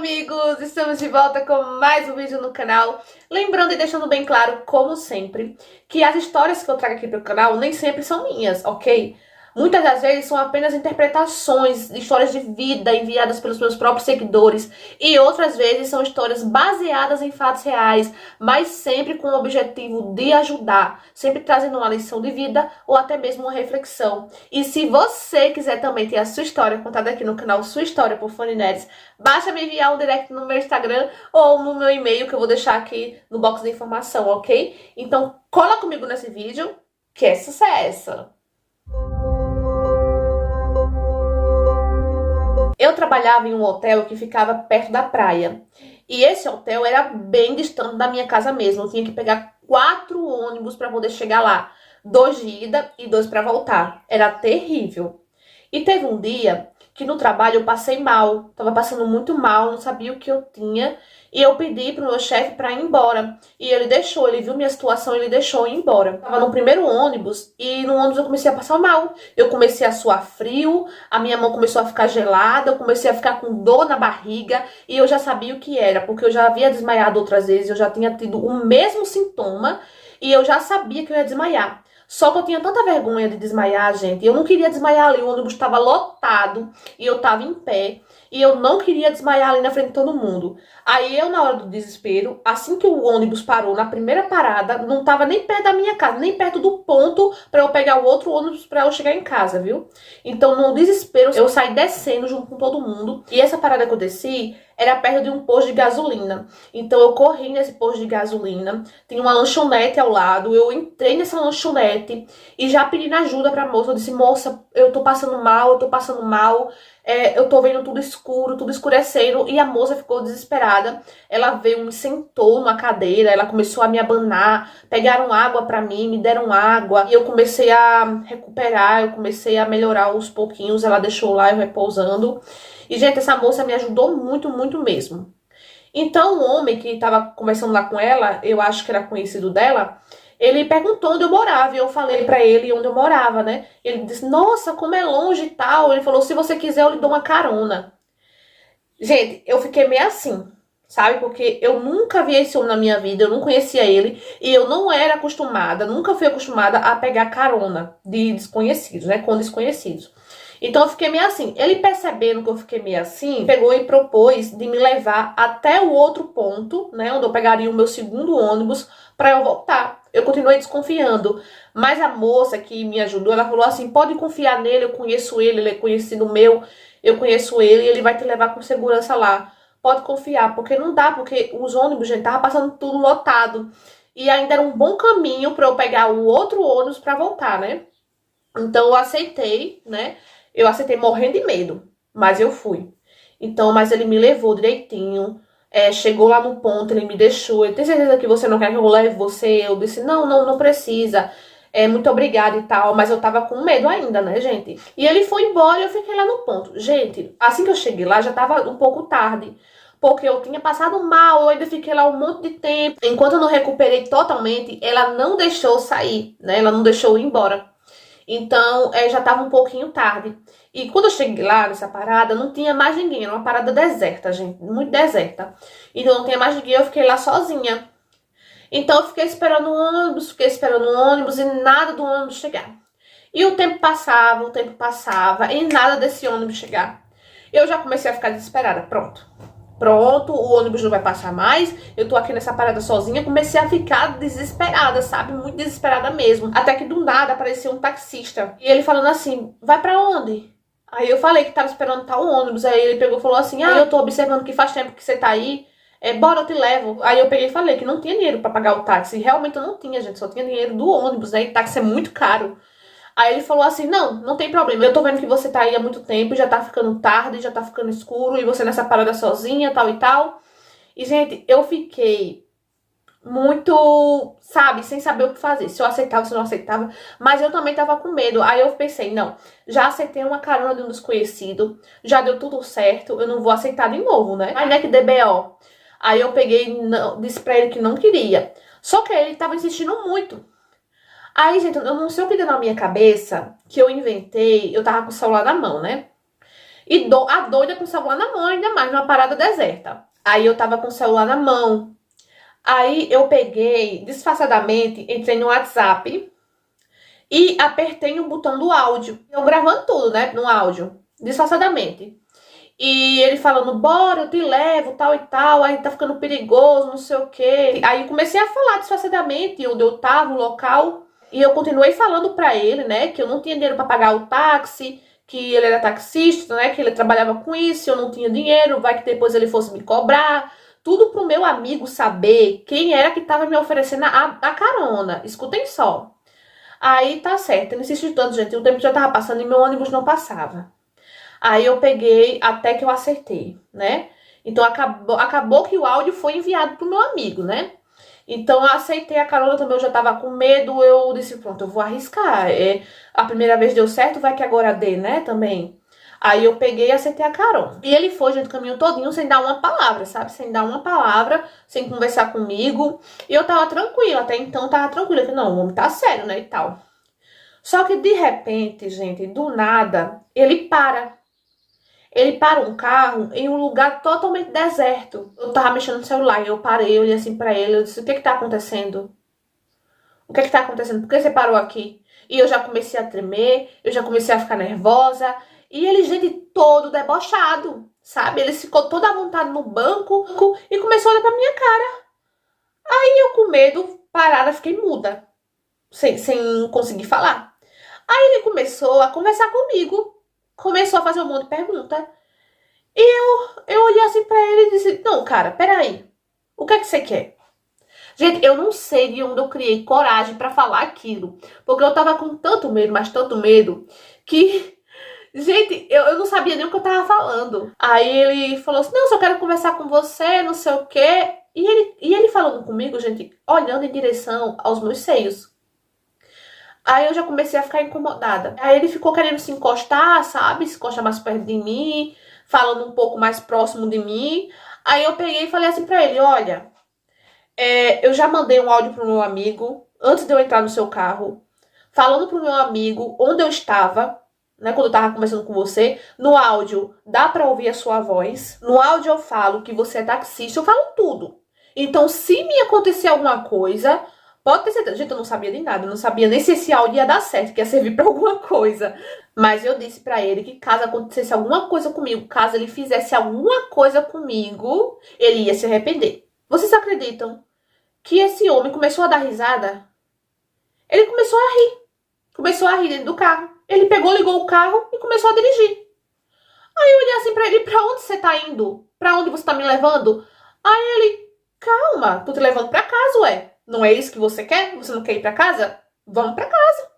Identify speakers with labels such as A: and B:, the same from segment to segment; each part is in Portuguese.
A: amigos! Estamos de volta com mais um vídeo no canal. Lembrando e deixando bem claro, como sempre, que as histórias que eu trago aqui pro canal nem sempre são minhas, ok? Muitas das vezes são apenas interpretações de histórias de vida enviadas pelos meus próprios seguidores e outras vezes são histórias baseadas em fatos reais, mas sempre com o objetivo de ajudar, sempre trazendo uma lição de vida ou até mesmo uma reflexão. E se você quiser também ter a sua história contada aqui no canal Sua História por Fanny Neres, basta me enviar um direct no meu Instagram ou no meu e-mail que eu vou deixar aqui no box de informação, ok? Então cola comigo nesse vídeo, que essa é essa. Eu trabalhava em um hotel que ficava perto da praia. E esse hotel era bem distante da minha casa mesmo. Eu tinha que pegar 4 ônibus para poder chegar lá. 2 de ida e 2 para voltar. Era terrível. E teve um dia que no trabalho eu passei mal. Tava passando muito mal, não sabia o que eu tinha. E eu pedi pro meu chefe para ir embora. E ele deixou, ele viu minha situação, ele deixou ir embora. Eu tava no primeiro ônibus e no ônibus eu comecei a passar mal. Eu comecei a suar frio, a minha mão começou a ficar gelada, eu comecei a ficar com dor na barriga. E eu já sabia o que era, porque eu já havia desmaiado outras vezes, eu já tinha tido o mesmo sintoma. E eu já sabia que eu ia desmaiar. Só que eu tinha tanta vergonha de desmaiar, gente. Eu não queria desmaiar ali, o ônibus estava lotado e eu estava em pé. E eu não queria desmaiar ali na frente de todo mundo. Aí eu, na hora do desespero, assim que o ônibus parou, na primeira parada, não estava nem perto da minha casa, nem perto do ponto para eu pegar o outro ônibus para eu chegar em casa, viu? Então, no desespero, eu saí descendo junto com todo mundo. E essa parada que eu desci era perto de um posto de gasolina. Então eu corri nesse posto de gasolina, tinha uma lanchonete ao lado, eu entrei nessa lanchonete e já pedi ajuda pra moça. Eu disse, moça, eu tô passando mal, eu tô vendo tudo escuro, tudo escurecendo. E a moça ficou desesperada, ela veio, me sentou numa cadeira, ela começou a me abanar, pegaram água pra mim, me deram água. E eu comecei a recuperar, eu comecei a melhorar aos pouquinhos, ela deixou lá eu repousando. E, gente, essa moça me ajudou muito, muito mesmo. Então, o homem que tava conversando lá com ela, eu acho que era conhecido dela, ele perguntou onde eu morava. E eu falei pra ele onde eu morava, né? Ele disse, nossa, como é longe e tal. Ele falou, se você quiser, eu lhe dou uma carona. Gente, eu fiquei meio assim, sabe? Porque eu nunca vi esse homem na minha vida, eu não conhecia ele. E eu não era acostumada, nunca fui acostumada a pegar carona de desconhecidos, né? Com desconhecidos. Então eu fiquei meio assim. Ele percebendo que eu fiquei meio assim, pegou e propôs de me levar até o outro ponto, né, onde eu pegaria o meu segundo ônibus para eu voltar. Eu continuei desconfiando, mas a moça que me ajudou, ela falou assim, pode confiar nele, eu conheço ele, ele é conhecido meu, eu conheço ele e ele vai te levar com segurança lá. Pode confiar, porque não dá, porque os ônibus, gente, tava passando tudo lotado. E ainda era um bom caminho para eu pegar o outro ônibus para voltar, né? Então eu aceitei, né? Eu aceitei morrendo de medo, mas eu fui. Então, mas ele me levou direitinho, chegou lá no ponto, ele me deixou. Ele tem certeza que você não quer que eu leve você? Eu disse, não, não, não precisa. Muito obrigada e tal, mas eu tava com medo ainda, né, gente? E ele foi embora e eu fiquei lá no ponto. Gente, assim que eu cheguei lá, já tava um pouco tarde. Porque eu tinha passado mal, eu ainda fiquei lá um monte de tempo. Enquanto eu não recuperei totalmente, ela não deixou sair, né? Ela não deixou ir embora. Então, já tava um pouquinho tarde. E quando eu cheguei lá nessa parada, não tinha mais ninguém. Era uma parada deserta, gente. Muito deserta. Então, não tinha mais ninguém. Eu fiquei lá sozinha. Então, eu fiquei esperando o ônibus e nada do ônibus chegar. E o tempo passava e nada desse ônibus chegar. Eu já comecei a ficar desesperada. Pronto, o ônibus não vai passar mais, eu tô aqui nessa parada sozinha, comecei a ficar desesperada, sabe? Muito desesperada mesmo. Até que do nada apareceu um taxista. E ele falando assim, vai pra onde? Aí eu falei que tava esperando tal ônibus. Aí ele pegou e falou assim, eu tô observando que faz tempo que você tá aí, bora eu te levo. Aí eu peguei e falei que não tinha dinheiro pra pagar o táxi. E realmente eu não tinha, gente, só tinha dinheiro do ônibus, né? E táxi é muito caro. Aí ele falou assim, não, não tem problema, eu tô vendo que você tá aí há muito tempo, já tá ficando tarde, já tá ficando escuro, e você nessa parada sozinha, tal e tal. E, gente, eu fiquei muito, sabe, sem saber o que fazer, se eu aceitava, se eu não aceitava, mas eu também tava com medo. Aí eu pensei, não, já aceitei uma carona de um desconhecido, já deu tudo certo, eu não vou aceitar de novo, né? Mas, né, que DBO. Aí eu peguei, não, disse pra ele que não queria. Só que ele tava insistindo muito. Aí, gente, eu não sei o que deu na minha cabeça, que eu inventei, eu tava com o celular na mão, né? E a doida com o celular na mão, ainda mais numa parada deserta. Aí eu tava com o celular na mão. Aí eu peguei, disfarçadamente, entrei no WhatsApp e apertei no botão do áudio. Eu gravando tudo, né, no áudio, disfarçadamente. E ele falando, bora, eu te levo, tal e tal, aí tá ficando perigoso, não sei o quê. Aí eu comecei a falar disfarçadamente onde eu tava, o local. E eu continuei falando pra ele, né, que eu não tinha dinheiro pra pagar o táxi, que ele era taxista, né, que ele trabalhava com isso, eu não tinha dinheiro, vai que depois ele fosse me cobrar. Tudo pro meu amigo saber quem era que tava me oferecendo a carona. Escutem só. Aí tá certo, eu insisti tanto, gente, o tempo já tava passando e meu ônibus não passava. Aí eu peguei até que eu acertei, né? Então acabou que o áudio foi enviado pro meu amigo, né? Então eu aceitei a carona também, eu já tava com medo, eu disse, pronto, eu vou arriscar. A primeira vez deu certo, vai que agora dê, né, também. Aí eu peguei e aceitei a carona. E ele foi, gente, o caminho todinho sem dar uma palavra, sabe? Sem dar uma palavra, sem conversar comigo. E eu tava tranquila, até então tava tranquila, que não, o homem tá sério, né, e tal. Só que de repente, gente, do nada, ele para. Ele parou um carro em um lugar totalmente deserto. Eu tava mexendo no celular, eu parei, eu olhei assim pra ele, eu disse, o que que tá acontecendo? O que que tá acontecendo? Por que você parou aqui? E eu já comecei a tremer, eu já comecei a ficar nervosa. E ele, gente, todo debochado, sabe? Ele ficou todo à vontade no banco e começou a olhar pra minha cara. E eu com medo, parada, fiquei muda, sem conseguir falar. Aí ele começou a conversar comigo, começou a fazer um monte de perguntas. E eu olhei assim pra ele e disse, não, cara, peraí, o que é que você quer? Gente, eu não sei de onde eu criei coragem pra falar aquilo, porque eu tava com tanto medo, mas tanto medo, que, gente, eu não sabia nem o que eu tava falando. Aí ele falou assim, não, só quero conversar com você, não sei o quê. E ele falando comigo, gente, olhando em direção aos meus seios. Aí eu já comecei a ficar incomodada. Aí ele ficou querendo se encostar, sabe? Se encostar mais perto de mim, falando um pouco mais próximo de mim. Aí eu peguei e falei assim pra ele, olha, eu já mandei um áudio pro meu amigo, antes de eu entrar no seu carro, falando pro meu amigo onde eu estava, né, quando eu tava conversando com você. No áudio dá pra ouvir a sua voz. No áudio eu falo que você é taxista, eu falo tudo. Então, se me acontecer alguma coisa, pode ter certeza. Gente, eu não sabia de nada, eu não sabia nem se esse áudio ia dar certo, que ia servir pra alguma coisa. Mas eu disse pra ele que caso acontecesse alguma coisa comigo, caso ele fizesse alguma coisa comigo, ele ia se arrepender. Vocês acreditam que esse homem começou a dar risada? Ele começou a rir. Começou a rir dentro do carro. Ele pegou, ligou o carro e começou a dirigir. Aí eu olhei assim pra ele, pra onde você tá indo? Pra onde você tá me levando? Aí ele, calma, tô te levando pra casa, ué. Não é isso que você quer? Você não quer ir pra casa? Vamos pra casa.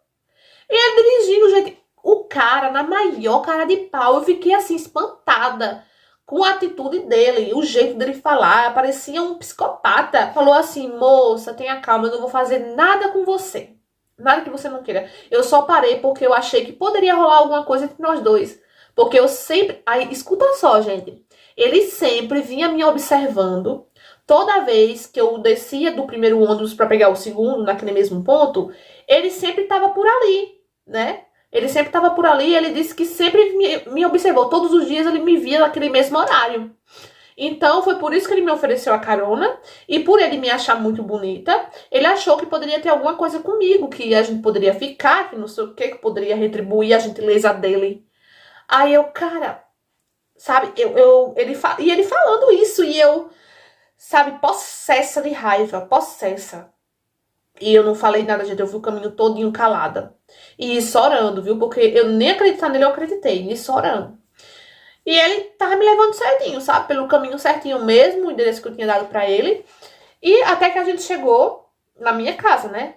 A: E ele dirigindo, gente, o cara na maior cara de pau. Eu fiquei assim, espantada com a atitude dele, o jeito dele falar, parecia um psicopata. Falou assim, moça, tenha calma, eu não vou fazer nada com você. Nada que você não queira. Eu só parei porque eu achei que poderia rolar alguma coisa entre nós dois. Porque eu sempre... Aí, escuta só, gente. Ele sempre vinha me observando. Toda vez que eu descia do primeiro ônibus para pegar o segundo, naquele mesmo ponto, ele sempre estava por ali, né? Ele sempre estava por ali, ele disse que sempre me observou. Todos os dias ele me via naquele mesmo horário. Então, foi por isso que ele me ofereceu a carona. E por ele me achar muito bonita, ele achou que poderia ter alguma coisa comigo, que a gente poderia ficar, que não sei o que poderia retribuir a gentileza dele. Aí eu, cara, sabe, ele falando isso e eu, sabe, possessa de raiva, possessa. E eu não falei nada, gente, eu fui o caminho todinho calada. E só orando, viu? Porque eu nem acreditar nele, eu acreditei, e só orando. E ele tava me levando certinho, sabe? Pelo caminho certinho mesmo, o endereço que eu tinha dado pra ele. E até que a gente chegou na minha casa, né?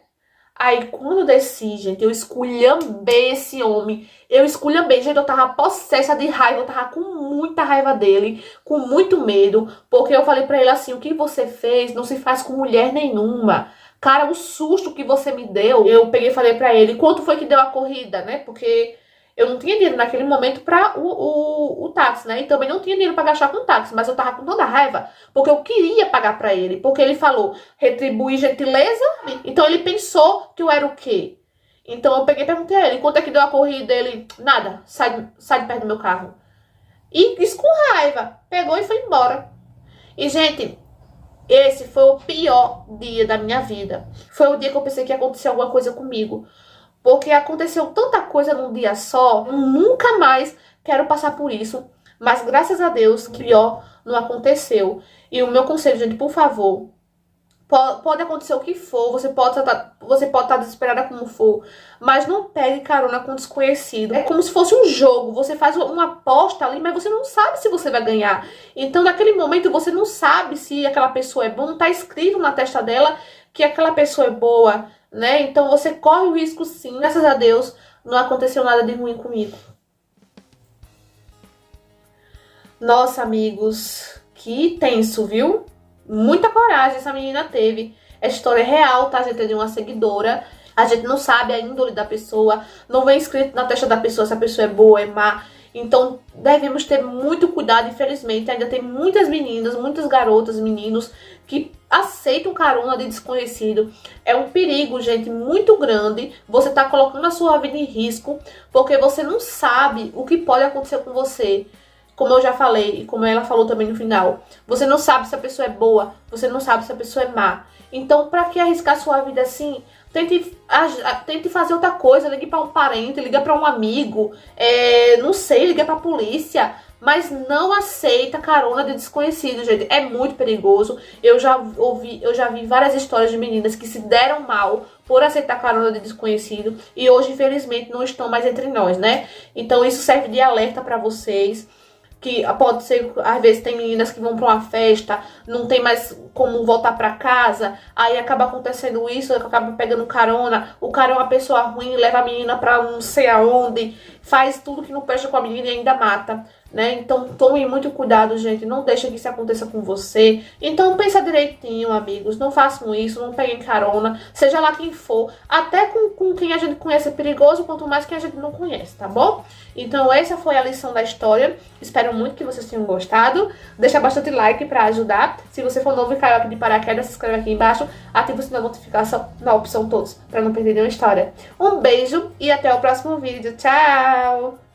A: Aí, quando eu desci, gente, eu esculhambei esse homem. Eu esculhambei, gente, eu tava possessa de raiva. Eu tava com muita raiva dele, com muito medo. Porque eu falei pra ele assim, o que você fez não se faz com mulher nenhuma. Cara, o susto que você me deu. Eu peguei e falei pra ele, quanto foi que deu a corrida, né? Porque eu não tinha dinheiro naquele momento pra o táxi, né? E também não tinha dinheiro pra gastar com o táxi. Mas eu tava com toda raiva, porque eu queria pagar pra ele. Porque ele falou, retribuir gentileza. Então ele pensou que eu era o quê? Então eu peguei e perguntei a ele, quanto é que deu a corrida? Ele, nada, sai de perto do meu carro. E isso com raiva. Pegou e foi embora. E, gente, esse foi o pior dia da minha vida. Foi o dia que eu pensei que ia acontecer alguma coisa comigo. Porque aconteceu tanta coisa num dia só, eu nunca mais quero passar por isso. Mas graças a Deus, que pior não aconteceu. E o meu conselho, gente, por favor, pode acontecer o que for, você pode estar desesperada como for, mas não pegue carona com desconhecido. É como se fosse um jogo, você faz uma aposta ali, mas você não sabe se você vai ganhar. Então, naquele momento, você não sabe se aquela pessoa é boa, não está escrito na testa dela que aquela pessoa é boa, né? Então, você corre o risco sim. Graças a Deus, não aconteceu nada de ruim comigo. Nossa, amigos, que tenso, viu? Muita coragem essa menina teve. Essa história é real, tá, gente? É de uma seguidora. A gente não sabe a índole da pessoa. Não vem escrito na testa da pessoa se a pessoa é boa, é má. Então, devemos ter muito cuidado. Infelizmente, ainda tem muitas meninas, muitas garotas, meninos que aceitam carona de desconhecido. É um perigo, gente, muito grande. Você tá colocando a sua vida em risco porque você não sabe o que pode acontecer com você. Como eu já falei, e como ela falou também no final, você não sabe se a pessoa é boa, você não sabe se a pessoa é má. Então, pra que arriscar sua vida assim? Tente fazer outra coisa, ligue pra um parente, liga pra um amigo, não sei, liga pra polícia. Mas não aceita carona de desconhecido, gente. É muito perigoso. Eu já vi várias histórias de meninas que se deram mal por aceitar carona de desconhecido. E hoje, infelizmente, não estão mais entre nós, né? Então, isso serve de alerta pra vocês. Que pode ser, às vezes tem meninas que vão pra uma festa, não tem mais como voltar pra casa, aí acaba acontecendo isso, acaba pegando carona, o cara é uma pessoa ruim, leva a menina pra não sei aonde, faz tudo que não presta com a menina e ainda mata, né? Então tome muito cuidado, gente, não deixe que isso aconteça com você. Então pensa direitinho, amigos, não façam isso, não peguem carona, seja lá quem for, até com quem a gente conhece é perigoso, quanto mais quem a gente não conhece, tá bom? Então essa foi a lição da história, espero muito que vocês tenham gostado, deixa bastante like pra ajudar, se você for novo e caiu aqui de paraquedas, se inscreve aqui embaixo, ativa o sininho da notificação na opção todos, pra não perder nenhuma história. Um beijo e até o próximo vídeo, tchau!